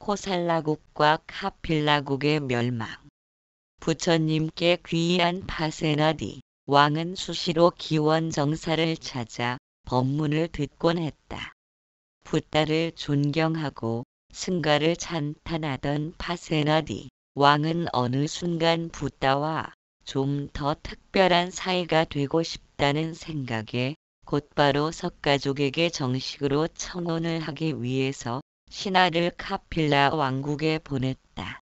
코살라국과 카필라국의 멸망. 부처님께 귀의한 파세나디 왕은 수시로 기원정사를 찾아 법문을 듣곤 했다. 붓다를 존경하고 승가를 찬탄하던 파세나디 왕은 어느 순간 붓다와 좀 더 특별한 사이가 되고 싶다는 생각에 곧바로 석가족에게 정식으로 청혼을 하기 위해서 신하를 카필라 왕국에 보냈다.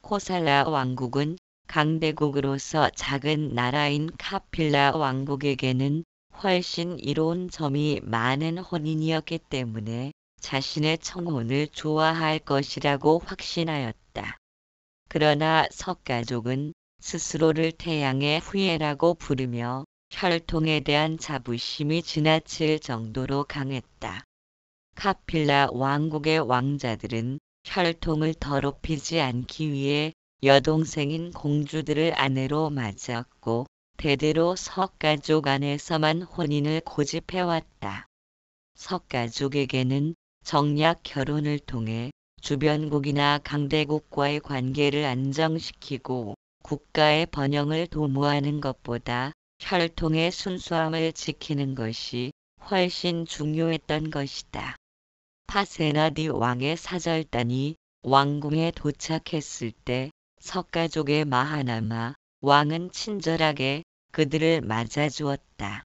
코살라 왕국은 강대국으로서 작은 나라인 카필라 왕국에게는 훨씬 이로운 점이 많은 혼인이었기 때문에 자신의 청혼을 좋아할 것이라고 확신하였다. 그러나 석가족은 스스로를 태양의 후예라고 부르며 혈통에 대한 자부심이 지나칠 정도로 강했다. 카필라 왕국의 왕자들은 혈통을 더럽히지 않기 위해 여동생인 공주들을 아내로 맞이했고 대대로 석가족 안에서만 혼인을 고집해왔다. 석가족에게는 정략 결혼을 통해 주변국이나 강대국과의 관계를 안정시키고 국가의 번영을 도모하는 것보다 혈통의 순수함을 지키는 것이 훨씬 중요했던 것이다. 파세나디 왕의 사절단이 왕궁에 도착했을 때 석가족의 마하나마 왕은 친절하게 그들을 맞아주었다.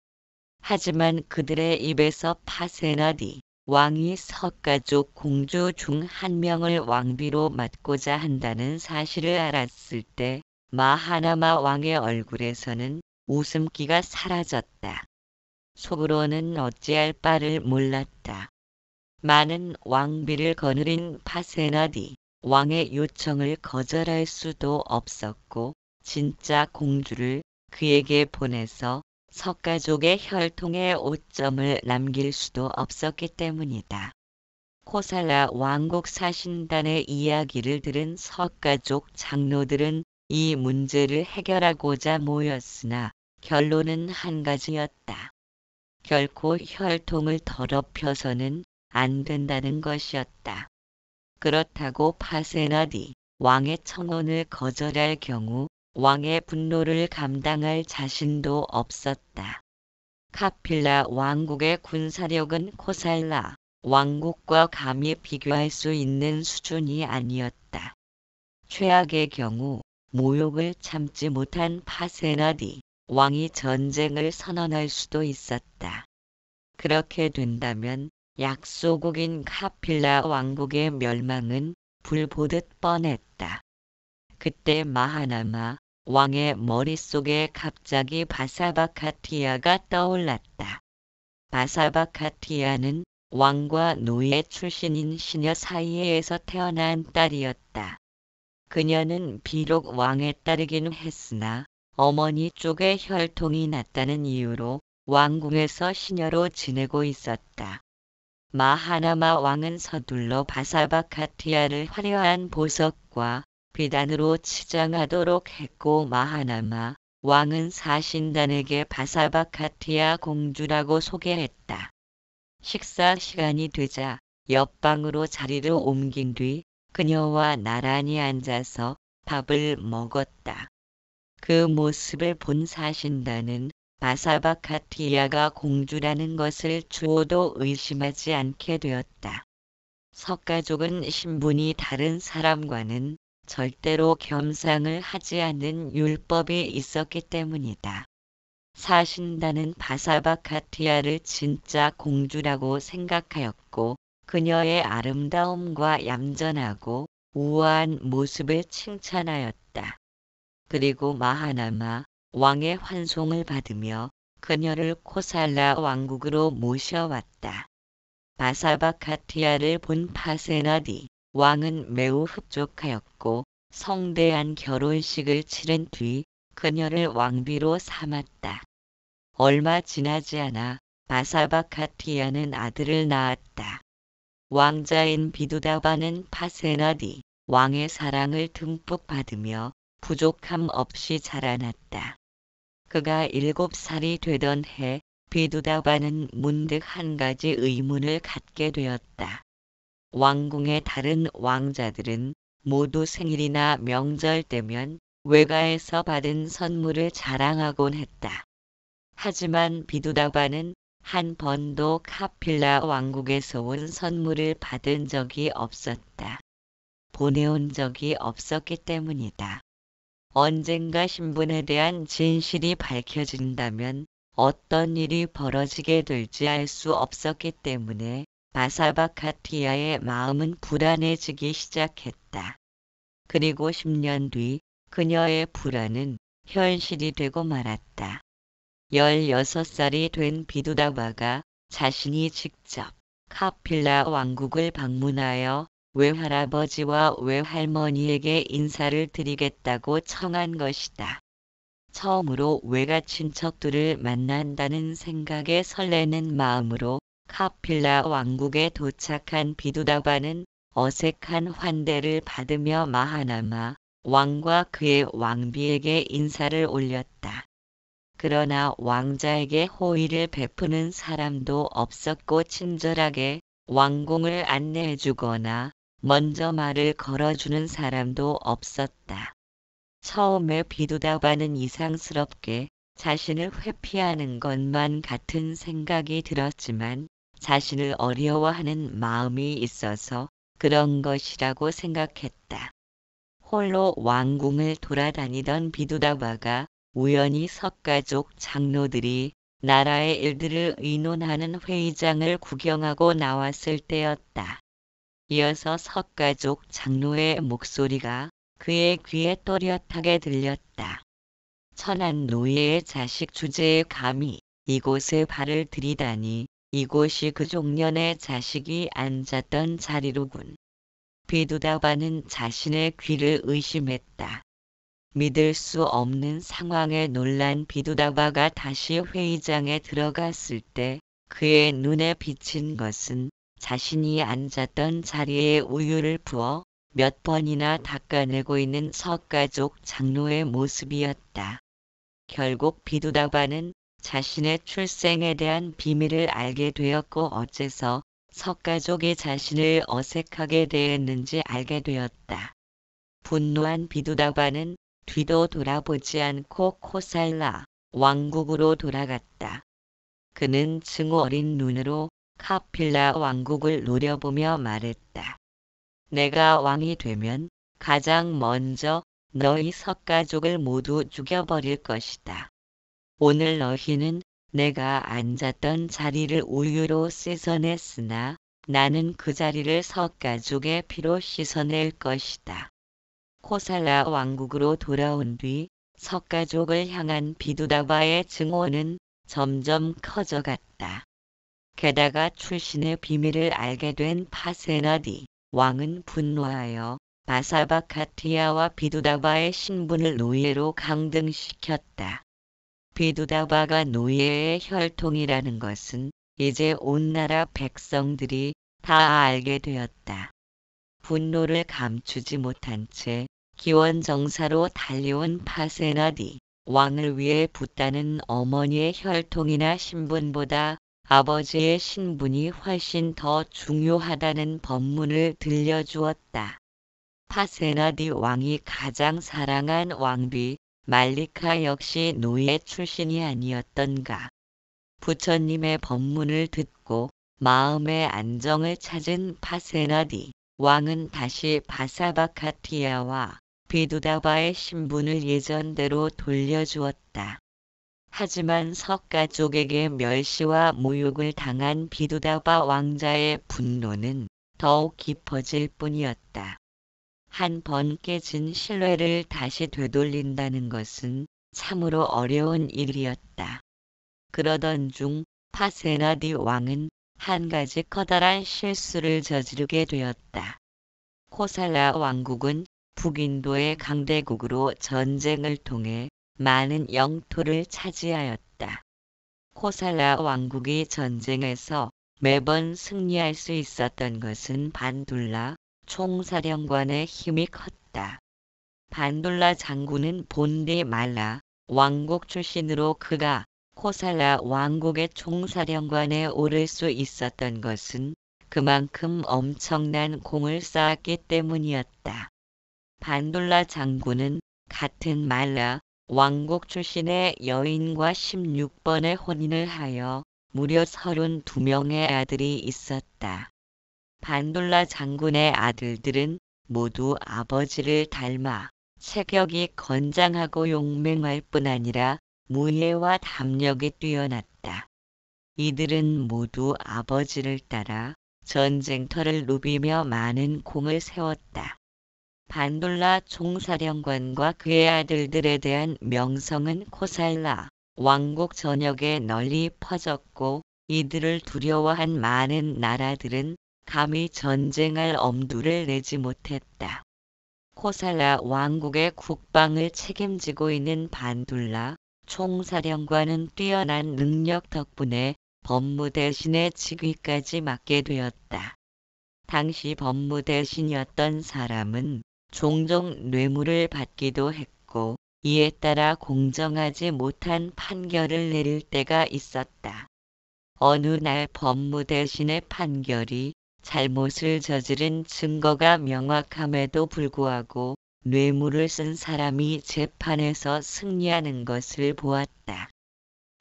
하지만 그들의 입에서 파세나디 왕이 석가족 공주 중 한 명을 왕비로 맡고자 한다는 사실을 알았을 때 마하나마 왕의 얼굴에서는 웃음기가 사라졌다. 속으로는 어찌할 바를 몰랐다. 많은 왕비를 거느린 파세나디 왕의 요청을 거절할 수도 없었고 진짜 공주를 그에게 보내서 석가족의 혈통에 오점을 남길 수도 없었기 때문이다. 코살라 왕국 사신단의 이야기를 들은 석가족 장로들은 이 문제를 해결하고자 모였으나 결론은 한 가지였다. 결코 혈통을 더럽혀서는 안 된다는 것이었다. 그렇다고 파세나디 왕의 청혼을 거절할 경우 왕의 분노를 감당할 자신도 없었다. 카필라 왕국의 군사력은 코살라 왕국과 감히 비교할 수 있는 수준이 아니었다. 최악의 경우 모욕을 참지 못한 파세나디 왕이 전쟁을 선언할 수도 있었다. 그렇게 된다면 약소국인 카필라 왕국의 멸망은 불보듯 뻔했다. 그때 마하나마 왕의 머릿속에 갑자기 바사바카티아가 떠올랐다. 바사바카티아는 왕과 노예 출신인 시녀 사이에서 태어난 딸이었다. 그녀는 비록 왕의 딸이긴 했으나 어머니 쪽의 혈통이 낮다는 이유로 왕궁에서 시녀로 지내고 있었다. 마하나마 왕은 서둘러 바사바카티아를 화려한 보석과 비단으로 치장하도록 했고 마하나마 왕은 사신단에게 바사바카티아 공주라고 소개했다. 식사 시간이 되자 옆방으로 자리를 옮긴 뒤 그녀와 나란히 앉아서 밥을 먹었다. 그 모습을 본 사신단은 바사바카티아가 공주라는 것을 주어도 의심하지 않게 되었다. 석가족은 신분이 다른 사람과는 절대로 겸상을 하지 않는 율법이 있었기 때문이다. 사신단은 바사바카티아를 진짜 공주라고 생각하였고 그녀의 아름다움과 얌전하고 우아한 모습을 칭찬하였다. 그리고 마하나마 왕의 환송을 받으며 그녀를 코살라 왕국으로 모셔왔다. 바사바카티아를 본 파세나디 왕은 매우 흡족하였고 성대한 결혼식을 치른 뒤 그녀를 왕비로 삼았다. 얼마 지나지 않아 바사바카티아는 아들을 낳았다. 왕자인 비두다바는 파세나디 왕의 사랑을 듬뿍 받으며 부족함 없이 자라났다. 그가 7살이 되던 해 비두다바는 문득 한 가지 의문을 갖게 되었다. 왕궁의 다른 왕자들은 모두 생일이나 명절 때면 외가에서 받은 선물을 자랑하곤 했다. 하지만 비두다바는 한 번도 카필라 왕국에서 온 선물을 받은 적이 없었다. 보내온 적이 없었기 때문이다. 언젠가 신분에 대한 진실이 밝혀진다면 어떤 일이 벌어지게 될지 알 수 없었기 때문에 바사바카티아의 마음은 불안해지기 시작했다. 그리고 10년 뒤 그녀의 불안은 현실이 되고 말았다. 16살이 된 비두다바가 자신이 직접 카필라 왕국을 방문하여 외할아버지와 외할머니에게 인사를 드리겠다고 청한 것이다. 처음으로 외가 친척들을 만난다는 생각에 설레는 마음으로 카필라 왕국에 도착한 비두다바는 어색한 환대를 받으며 마하나마 왕과 그의 왕비에게 인사를 올렸다. 그러나 왕자에게 호의를 베푸는 사람도 없었고 친절하게 왕궁을 안내해주거나 먼저 말을 걸어주는 사람도 없었다. 처음에 비두다바는 이상스럽게 자신을 회피하는 것만 같은 생각이 들었지만 자신을 어려워하는 마음이 있어서 그런 것이라고 생각했다. 홀로 왕궁을 돌아다니던 비두다바가 우연히 석가족 장로들이 나라의 일들을 의논하는 회의장을 구경하고 나왔을 때였다. 이어서 석가족 장로의 목소리가 그의 귀에 또렷하게 들렸다. 천한 노예의 자식 주제에 감히 이곳에 발을 들이다니 이곳이 그 종년의 자식이 앉았던 자리로군. 비두다바는 자신의 귀를 의심했다. 믿을 수 없는 상황에 놀란 비두다바가 다시 회의장에 들어갔을 때 그의 눈에 비친 것은 자신이 앉았던 자리에 우유를 부어 몇 번이나 닦아내고 있는 석가족 장로의 모습이었다. 결국 비두다바는 자신의 출생에 대한 비밀을 알게 되었고 어째서 석가족이 자신을 어색하게 대했는지 알게 되었다. 분노한 비두다바는 뒤도 돌아보지 않고 코살라 왕국으로 돌아갔다. 그는 증오 어린 눈으로 카필라 왕국을 노려보며 말했다. 내가 왕이 되면 가장 먼저 너희 석가족을 모두 죽여버릴 것이다. 오늘 너희는 내가 앉았던 자리를 우유로 씻어냈으나 나는 그 자리를 석가족의 피로 씻어낼 것이다. 코살라 왕국으로 돌아온 뒤 석가족을 향한 비두다바의 증오는 점점 커져갔다. 게다가 출신의 비밀을 알게 된 파세나디 왕은 분노하여 바사바카티아와 비두다바의 신분을 노예로 강등시켰다. 비두다바가 노예의 혈통이라는 것은 이제 온 나라 백성들이 다 알게 되었다. 분노를 감추지 못한 채 기원정사로 달려온 파세나디 왕을 위해 붙다는 어머니의 혈통이나 신분보다 아버지의 신분이 훨씬 더 중요하다는 법문을 들려주었다. 파세나디 왕이 가장 사랑한 왕비 말리카 역시 노예 출신이 아니었던가. 부처님의 법문을 듣고 마음의 안정을 찾은 파세나디 왕은 다시 바사바카티아와 비두다바의 신분을 예전대로 돌려주었다. 하지만 석가족에게 멸시와 모욕을 당한 비두다바 왕자의 분노는 더욱 깊어질 뿐이었다. 한 번 깨진 신뢰를 다시 되돌린다는 것은 참으로 어려운 일이었다. 그러던 중 파세나디 왕은 한 가지 커다란 실수를 저지르게 되었다. 코살라 왕국은 북인도의 강대국으로 전쟁을 통해 많은 영토를 차지하였다. 코살라 왕국이 전쟁에서 매번 승리할 수 있었던 것은 반둘라 총사령관의 힘이 컸다. 반둘라 장군은 본디 말라 왕국 출신으로 그가 코살라 왕국의 총사령관에 오를 수 있었던 것은 그만큼 엄청난 공을 쌓았기 때문이었다. 반돌라 장군은 같은 말라 왕국 출신의 여인과 16번의 혼인을 하여 무려 32명의 아들이 있었다. 반돌라 장군의 아들들은 모두 아버지를 닮아 체격이 건장하고 용맹할 뿐 아니라 무예와 담력이 뛰어났다. 이들은 모두 아버지를 따라 전쟁터를 누비며 많은 공을 세웠다. 반돌라 총사령관과 그의 아들들에 대한 명성은 코살라 왕국 전역에 널리 퍼졌고 이들을 두려워한 많은 나라들은 감히 전쟁할 엄두를 내지 못했다. 코살라 왕국의 국방을 책임지고 있는 반둘라 총사령관은 뛰어난 능력 덕분에 법무대신의 직위까지 맡게 되었다. 당시 법무대신이었던 사람은 종종 뇌물을 받기도 했고 이에 따라 공정하지 못한 판결을 내릴 때가 있었다. 어느 날 법무대신의 판결이 잘못을 저지른 증거가 명확함에도 불구하고 뇌물을 쓴 사람이 재판에서 승리하는 것을 보았다.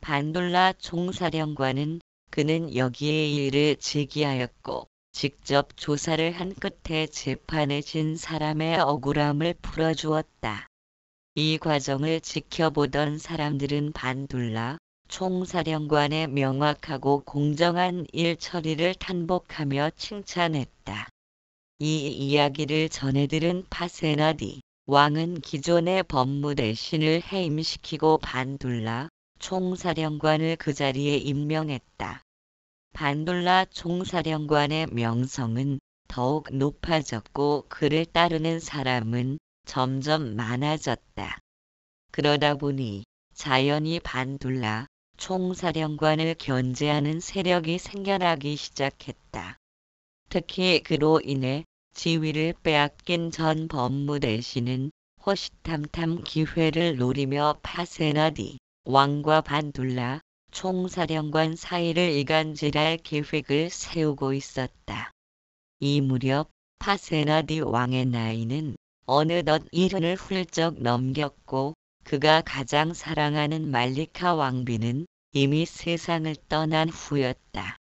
반돌라 총사령관은 그는 여기에 이를 제기하였고 직접 조사를 한 끝에 재판에 진 사람의 억울함을 풀어주었다. 이 과정을 지켜보던 사람들은 반돌라 총사령관의 명확하고 공정한 일 처리를 탄복하며 칭찬했다. 이 이야기를 전해들은 파세나디 왕은 기존의 법무대신을 해임시키고 반돌라 총사령관을 그 자리에 임명했다. 반돌라 총사령관의 명성은 더욱 높아졌고 그를 따르는 사람은 점점 많아졌다. 그러다 보니 자연히 반돌라 총사령관을 견제하는 세력이 생겨나기 시작했다. 특히 그로 인해 지위를 빼앗긴 전 법무대신은 호시탐탐 기회를 노리며 파세나디 왕과 반돌라 총사령관 사이를 이간질할 계획을 세우고 있었다. 이 무렵 파세나디 왕의 나이는 어느덧 70을 훌쩍 넘겼고 그가 가장 사랑하는 말리카 왕비는 이미 세상을 떠난 후였다.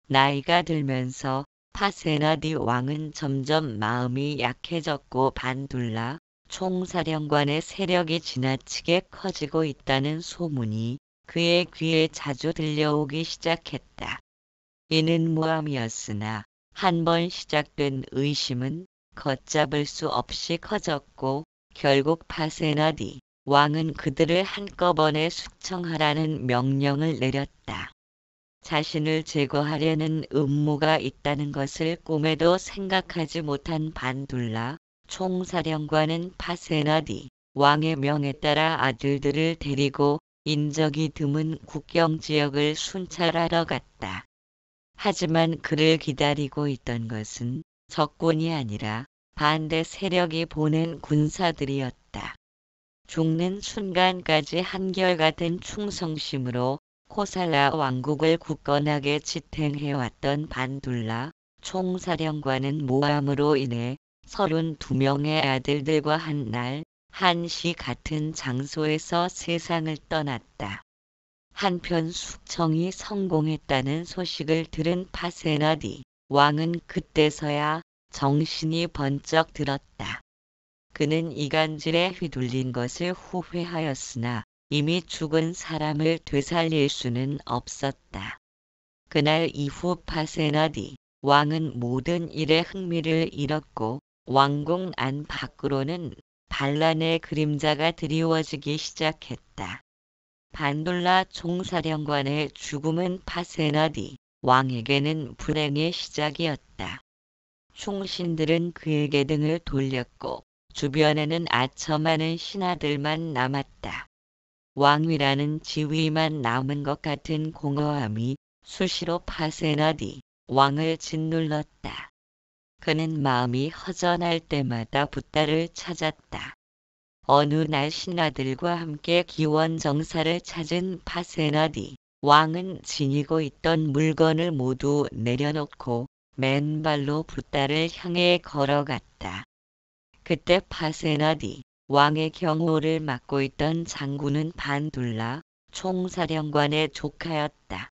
나이가 들면서 파세나디 왕은 점점 마음이 약해졌고 반돌라 총사령관의 세력이 지나치게 커지고 있다는 소문이 그의 귀에 자주 들려오기 시작했다. 이는 무함이었으나 한번 시작된 의심은 걷잡을 수 없이 커졌고 결국 파세나디 왕은 그들을 한꺼번에 숙청하라는 명령을 내렸다. 자신을 제거하려는 음모가 있다는 것을 꿈에도 생각하지 못한 반돌라 총사령관은 파세나디 왕의 명에 따라 아들들을 데리고 인적이 드문 국경 지역을 순찰하러 갔다. 하지만 그를 기다리고 있던 것은 적군이 아니라 반대 세력이 보낸 군사들이었다. 죽는 순간까지 한결같은 충성심으로 코살라 왕국을 굳건하게 지탱해왔던 반돌라 총사령관은 모함으로 인해 32명의 아들들과 한 날 한시 같은 장소에서 세상을 떠났다. 한편 숙청이 성공했다는 소식을 들은 파세나디 왕은 그때서야 정신이 번쩍 들었다. 그는 이간질에 휘둘린 것을 후회하였으나 이미 죽은 사람을 되살릴 수는 없었다. 그날 이후 파세나디 왕은 모든 일에 흥미를 잃었고 왕궁 안 밖으로는 반란의 그림자가 드리워지기 시작했다. 반돌라 총사령관의 죽음은 파세나디 왕에게는 불행의 시작이었다. 충신들은 그에게 등을 돌렸고 주변에는 아첨하는 신하들만 남았다. 왕위라는 지위만 남은 것 같은 공허함이 수시로 파세나디 왕을 짓눌렀다. 그는 마음이 허전할 때마다 붓다를 찾았다. 어느 날 신하들과 함께 기원정사를 찾은 파세나디 왕은 지니고 있던 물건을 모두 내려놓고 맨발로 붓다를 향해 걸어갔다. 그때 파세나디 왕의 경호를 맡고 있던 장군은 반둘라 총사령관의 조카였다.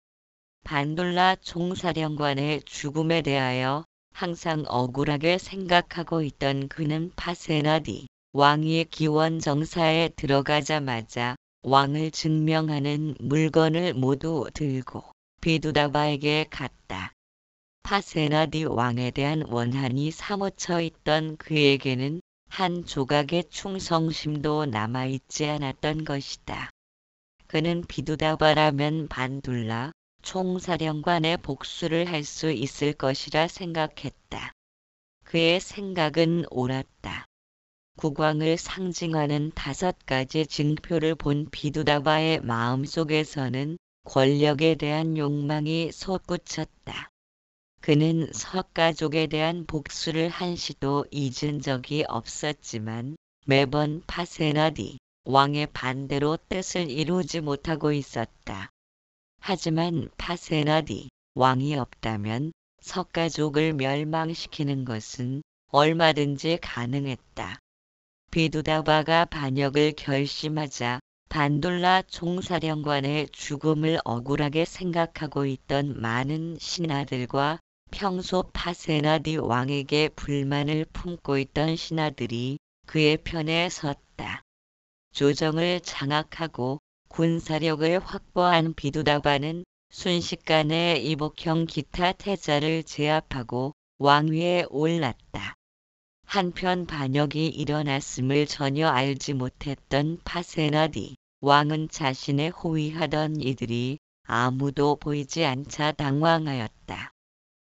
반둘라 총사령관의 죽음에 대하여 항상 억울하게 생각하고 있던 그는 파세나디 왕이 기원정사에 들어가자마자 왕을 증명하는 물건을 모두 들고 비두다바에게 갔다. 파세나디 왕에 대한 원한이 사무쳐 있던 그에게는 한 조각의 충성심도 남아있지 않았던 것이다. 그는 비두다바라면 반둘라 총사령관의 복수를 할 수 있을 것이라 생각했다. 그의 생각은 옳았다. 국왕을 상징하는 5가지 징표를 본 비두다바의 마음속에서는 권력에 대한 욕망이 솟구쳤다. 그는 석가족에 대한 복수를 한시도 잊은 적이 없었지만 매번 파세나디 왕의 반대로 뜻을 이루지 못하고 있었다. 하지만 파세나디 왕이 없다면 석가족을 멸망시키는 것은 얼마든지 가능했다. 비두다바가 반역을 결심하자 반둘라 총사령관의 죽음을 억울하게 생각하고 있던 많은 신하들과 평소 파세나디 왕에게 불만을 품고 있던 신하들이 그의 편에 섰다. 조정을 장악하고 군사력을 확보한 비두다바는 순식간에 이복형 기타 태자를 제압하고 왕위에 올랐다. 한편 반역이 일어났음을 전혀 알지 못했던 파세나디 왕은 자신의 호위하던 이들이 아무도 보이지 않자 당황하였다.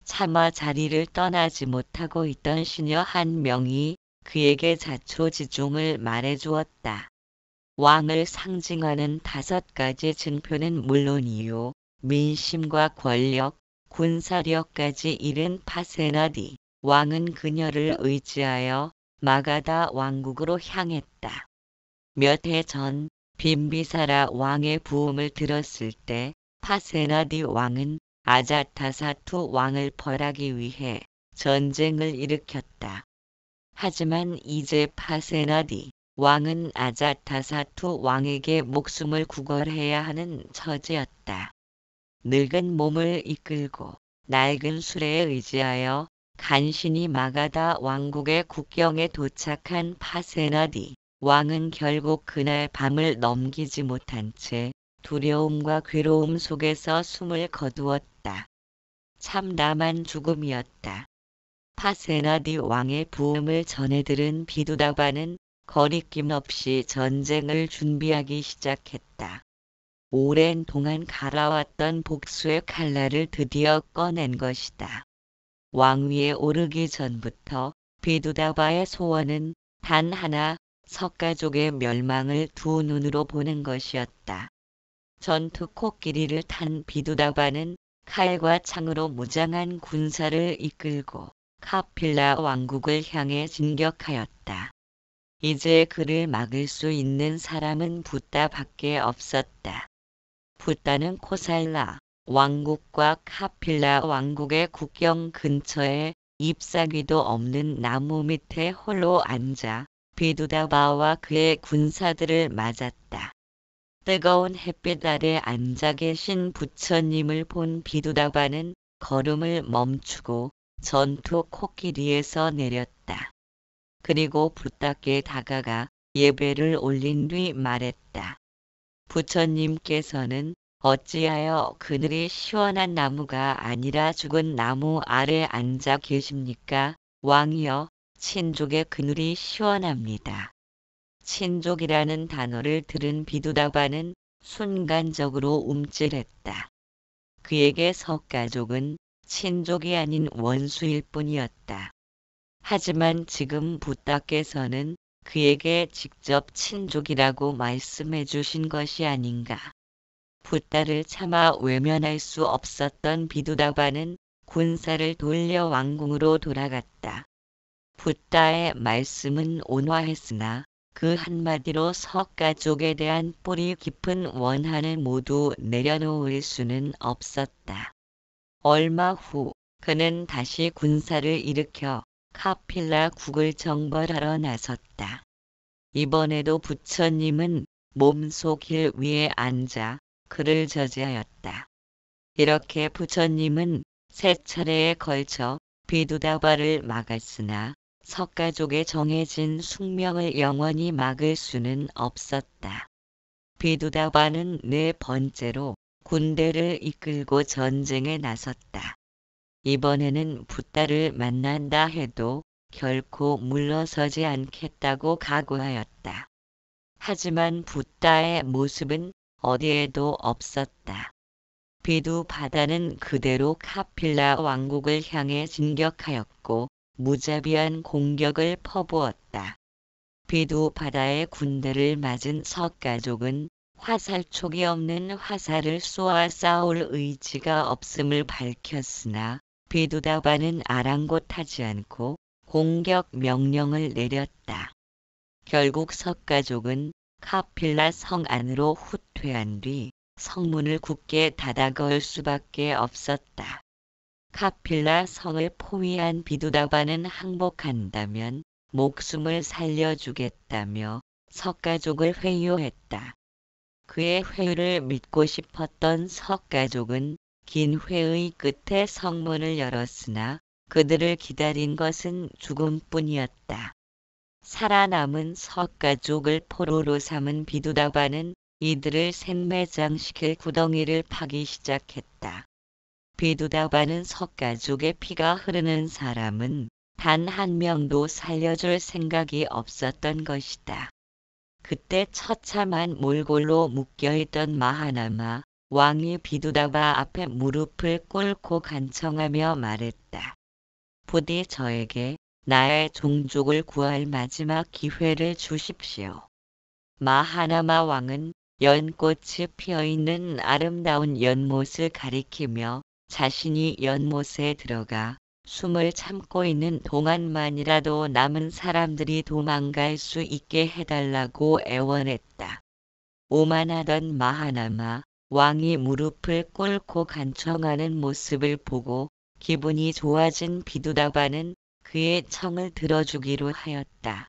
차마 자리를 떠나지 못하고 있던 시녀 한 명이 그에게 자초지종을 말해주었다. 왕을 상징하는 5가지 증표는 물론이요, 민심과 권력, 군사력까지 잃은 파세나디 왕은 그녀를 의지하여 마가다 왕국으로 향했다. 몇 해 전 빈비사라 왕의 부음을 들었을 때 파세나디 왕은 아자타사투 왕을 벌하기 위해 전쟁을 일으켰다. 하지만 이제 파세나디 왕은 아자타사투 왕에게 목숨을 구걸해야 하는 처지였다. 늙은 몸을 이끌고 낡은 수레에 의지하여 간신히 마가다 왕국의 국경에 도착한 파세나디 왕은 결국 그날 밤을 넘기지 못한 채 두려움과 괴로움 속에서 숨을 거두었다. 참담한 죽음이었다. 파세나디 왕의 부음을 전해 들은 비두다바는 거리낌 없이 전쟁을 준비하기 시작했다. 오랜 동안 갈아왔던 복수의 칼날을 드디어 꺼낸 것이다. 왕위에 오르기 전부터 비두다바의 소원은 단 하나, 석가족의 멸망을 두 눈으로 보는 것이었다. 전투 코끼리를 탄 비두다바는 칼과 창으로 무장한 군사를 이끌고 카필라 왕국을 향해 진격하였다. 이제 그를 막을 수 있는 사람은 붓다밖에 없었다. 붓다는 코살라 왕국과 카필라 왕국의 국경 근처에 잎사귀도 없는 나무 밑에 홀로 앉아 비두다바와 그의 군사들을 맞았다. 뜨거운 햇빛 아래 앉아 계신 부처님을 본 비두다바는 걸음을 멈추고 전투 코끼리에서 내렸다. 그리고 붓다께 다가가 예배를 올린 뒤 말했다. 부처님께서는 어찌하여 그늘이 시원한 나무가 아니라 죽은 나무 아래 앉아 계십니까? 왕이여, 친족의 그늘이 시원합니다. 친족이라는 단어를 들은 비두다바는 순간적으로 움찔했다. 그에게 석가족은 친족이 아닌 원수일 뿐이었다. 하지만 지금 붓다께서는 그에게 직접 친족이라고 말씀해 주신 것이 아닌가. 붓다를 차마 외면할 수 없었던 비두다바는 군사를 돌려 왕궁으로 돌아갔다. 붓다의 말씀은 온화했으나 그 한마디로 석가족에 대한 뿌리 깊은 원한을 모두 내려놓을 수는 없었다. 얼마 후 그는 다시 군사를 일으켜 카필라국을 정벌하러 나섰다. 이번에도 부처님은 몸소 길 위에 앉아 그를 저지하였다. 이렇게 부처님은 세 차례에 걸쳐 비두다바를 막았으나 석가족의 정해진 숙명을 영원히 막을 수는 없었다. 비두다바는 네 번째로 군대를 이끌고 전쟁에 나섰다. 이번에는 붓다를 만난다 해도 결코 물러서지 않겠다고 각오하였다. 하지만 붓다의 모습은 어디에도 없었다. 비두바다는 그대로 카필라 왕국을 향해 진격하였고 무자비한 공격을 퍼부었다. 비두바다의 군대를 맞은 석가족은 화살촉이 없는 화살을 쏘아 싸울 의지가 없음을 밝혔으나 비두다바는 아랑곳하지 않고 공격 명령을 내렸다. 결국 석가족은 카필라 성 안으로 후퇴한 뒤 성문을 굳게 닫아 걸 수밖에 없었다. 카필라 성을 포위한 비두다바는 항복한다면 목숨을 살려주겠다며 석가족을 회유했다. 그의 회유를 믿고 싶었던 석가족은 긴 회의 끝에 성문을 열었으나 그들을 기다린 것은 죽음뿐이었다. 살아남은 석가족을 포로로 삼은 비두다바는 이들을 생매장시킬 구덩이를 파기 시작했다. 비두다바는 석가족의 피가 흐르는 사람은 단 한 명도 살려줄 생각이 없었던 것이다. 그때 처참한 몰골로 묶여있던 마하나마 왕이 비두다바 앞에 무릎을 꿇고 간청하며 말했다. 부디 저에게 나의 종족을 구할 마지막 기회를 주십시오. 마하나마 왕은 연꽃이 피어있는 아름다운 연못을 가리키며 자신이 연못에 들어가 숨을 참고 있는 동안만이라도 남은 사람들이 도망갈 수 있게 해달라고 애원했다. 오만하던 마하나마 왕이 무릎을 꿇고 간청하는 모습을 보고 기분이 좋아진 비두다바는 그의 청을 들어주기로 하였다.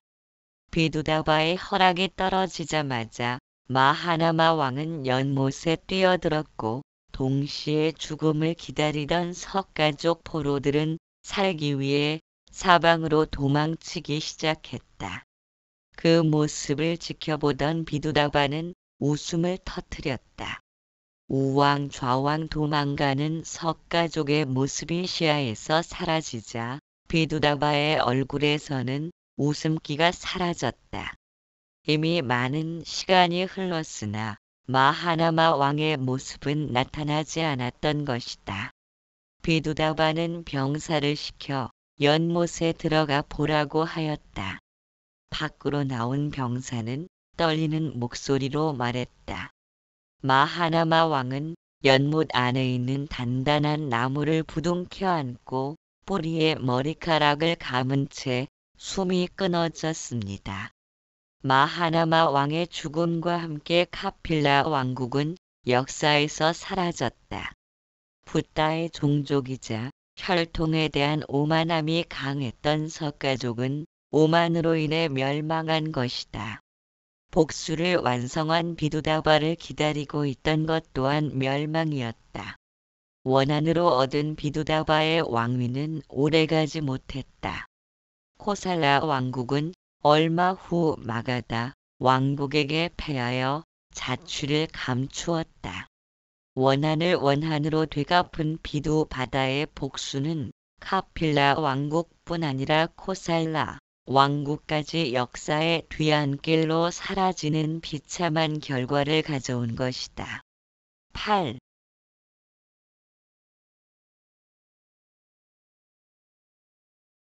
비두다바의 허락이 떨어지자마자 마하나마 왕은 연못에 뛰어들었고 동시에 죽음을 기다리던 석가족 포로들은 살기 위해 사방으로 도망치기 시작했다. 그 모습을 지켜보던 비두다바는 웃음을 터뜨렸다. 우왕 좌왕 도망가는 석가족의 모습이 시야에서 사라지자 비두다바의 얼굴에서는 웃음기가 사라졌다. 이미 많은 시간이 흘렀으나 마하나마 왕의 모습은 나타나지 않았던 것이다. 비두다바는 병사를 시켜 연못에 들어가 보라고 하였다. 밖으로 나온 병사는 떨리는 목소리로 말했다. 마하나마 왕은 연못 안에 있는 단단한 나무를 부둥켜 안고 뿌리에 머리카락을 감은 채 숨이 끊어졌습니다. 마하나마 왕의 죽음과 함께 카필라 왕국은 역사에서 사라졌다. 붓다의 종족이자 혈통에 대한 오만함이 강했던 석가족은 오만으로 인해 멸망한 것이다. 복수를 완성한 비두다바를 기다리고 있던 것 또한 멸망이었다. 원한으로 얻은 비두다바의 왕위는 오래가지 못했다. 코살라 왕국은 얼마 후 마가다 왕국에게 패하여 자취를 감추었다. 원한을 원한으로 되갚은 비두바다의 복수는 카필라 왕국뿐 아니라 코살라 왕국까지 역사의 뒤안길로 사라지는 비참한 결과를 가져온 것이다. 8.